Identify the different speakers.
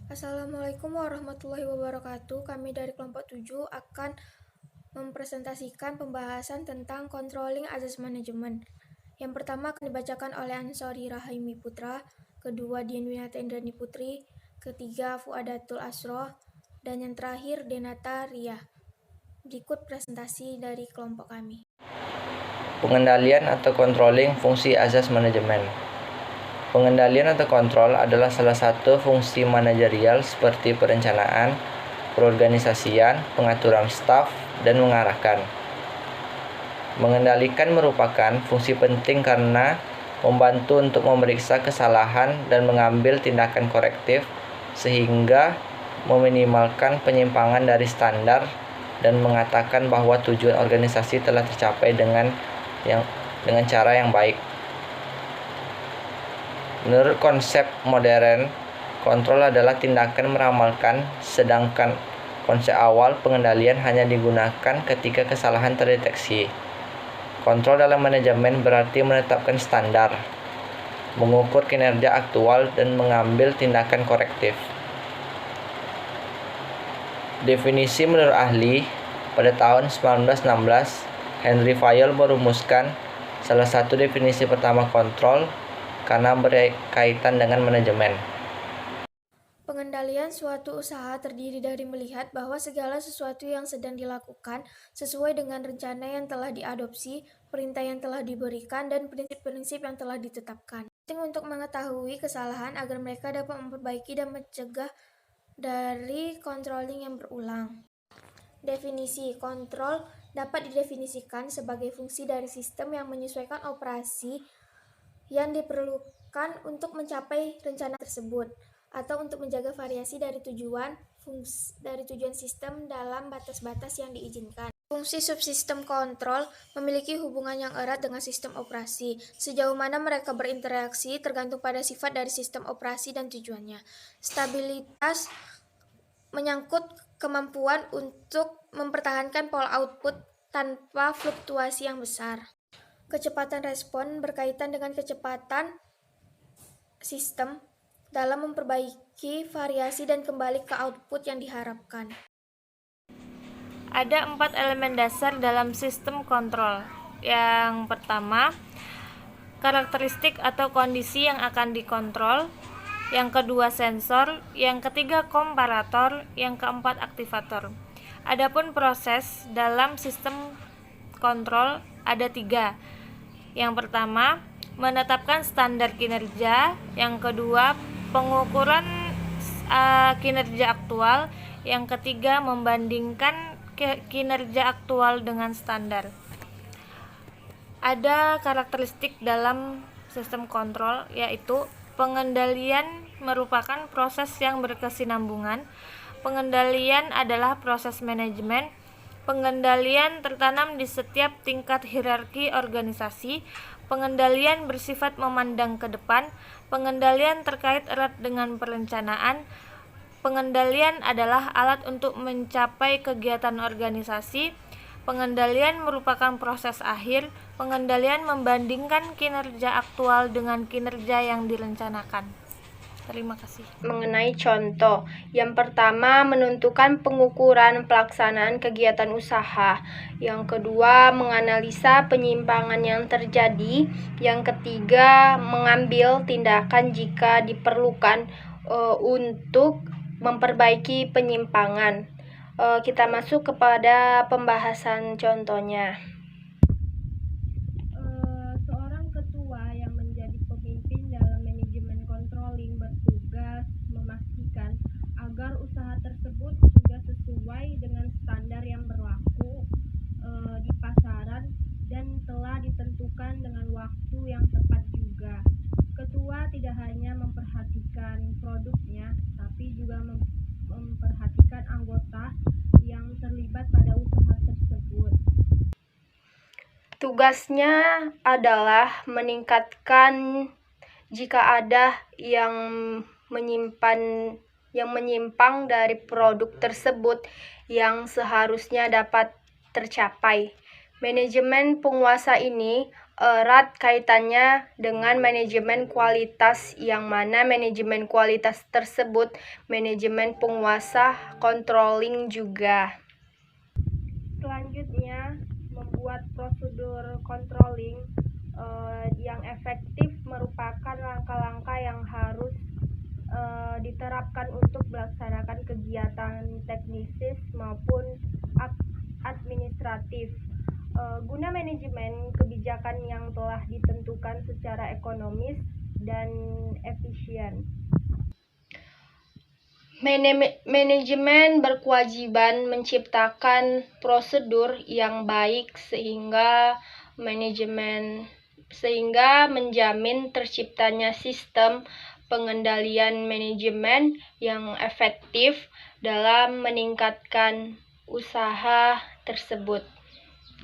Speaker 1: Assalamualaikum warahmatullahi wabarakatuh. Kami dari kelompok 7 akan mempresentasikan pembahasan tentang controlling azas manajemen. Yang pertama akan dibacakan oleh Ansori Rahimi Putra, kedua Dian Winata Indrani Putri, ketiga Fuadatul Asroh, dan yang terakhir Denata Ria. Berikut presentasi dari kelompok kami.
Speaker 2: Pengendalian atau controlling fungsi azas manajemen. Pengendalian atau kontrol adalah salah satu fungsi manajerial seperti perencanaan, perorganisasian, pengaturan staf, dan mengarahkan. Mengendalikan merupakan fungsi penting karena membantu untuk memeriksa kesalahan dan mengambil tindakan korektif sehingga meminimalkan penyimpangan dari standar dan mengatakan bahwa tujuan organisasi telah tercapai dengan cara yang baik. Menurut konsep modern, kontrol adalah tindakan meramalkan, sedangkan konsep awal pengendalian hanya digunakan ketika kesalahan terdeteksi. Kontrol dalam manajemen berarti menetapkan standar, mengukur kinerja aktual, dan mengambil tindakan korektif. Definisi menurut ahli, pada tahun 1916, Henry Fayol merumuskan salah satu definisi pertama kontrol karena berkaitan dengan manajemen.
Speaker 1: Pengendalian suatu usaha terdiri dari melihat bahwa segala sesuatu yang sedang dilakukan sesuai dengan rencana yang telah diadopsi, perintah yang telah diberikan, dan prinsip-prinsip yang telah ditetapkan. Penting untuk mengetahui kesalahan agar mereka dapat memperbaiki dan mencegah dari controlling yang berulang. Definisi kontrol dapat didefinisikan sebagai fungsi dari sistem yang menyesuaikan operasi yang diperlukan untuk mencapai rencana tersebut, atau untuk menjaga variasi dari tujuan sistem dalam batas-batas yang diizinkan. Fungsi subsistem kontrol memiliki hubungan yang erat dengan sistem operasi. Sejauh mana mereka berinteraksi tergantung pada sifat dari sistem operasi dan tujuannya. Stabilitas menyangkut kemampuan untuk mempertahankan pola output tanpa fluktuasi yang besar. Kecepatan respon berkaitan dengan kecepatan sistem dalam memperbaiki variasi dan kembali ke output yang diharapkan.
Speaker 3: Ada 4 elemen dasar dalam sistem kontrol. Yang pertama, karakteristik atau kondisi yang akan dikontrol. Yang kedua, sensor. Yang ketiga, komparator. Yang keempat, aktivator. Adapun proses dalam sistem kontrol ada 3. Yang pertama, menetapkan standar kinerja. Yang kedua, pengukuran kinerja aktual. Yang ketiga, membandingkan kinerja aktual dengan standar. Ada karakteristik dalam sistem kontrol, yaitu pengendalian merupakan proses yang berkesinambungan. Pengendalian adalah proses manajemen. Pengendalian tertanam di setiap tingkat hierarki organisasi. Pengendalian bersifat memandang ke depan. Pengendalian terkait erat dengan perencanaan. Pengendalian adalah alat untuk mencapai kegiatan organisasi. Pengendalian merupakan proses akhir. Pengendalian membandingkan kinerja aktual dengan kinerja yang direncanakan. Terima kasih.
Speaker 4: Mengenai contoh, yang pertama menentukan pengukuran pelaksanaan kegiatan usaha. Yang kedua, menganalisa penyimpangan yang terjadi. Yang ketiga, mengambil tindakan jika diperlukan untuk memperbaiki penyimpangan. Kita masuk kepada pembahasan contohnya. Seorang ketua yang menjadi pemimpin dalam manajemen controlling bertugas memastikan agar usaha tersebut sudah sesuai dengan standar yang berlaku di pasaran dan telah ditentukan dengan waktu yang tepat juga. Ketua tidak hanya memperhatikan produknya, tapi juga memperhatikan anggota yang terlibat pada usaha tersebut. Tugasnya adalah meningkatkan jika ada yang menyimpang dari produk tersebut yang seharusnya dapat tercapai. Manajemen penguasa ini erat kaitannya dengan manajemen kualitas, yang mana manajemen kualitas tersebut manajemen penguasa controlling juga. Selanjutnya, membuat prosedur controlling yang efektif merupakan langkah-langkah yang harus diterapkan untuk melaksanakan kegiatan teknis maupun administratif guna manajemen kebijakan yang telah ditentukan secara ekonomis dan efisien. Manajemen berkewajiban menciptakan prosedur yang baik sehingga menjamin terciptanya sistem pengendalian manajemen yang efektif dalam meningkatkan usaha tersebut.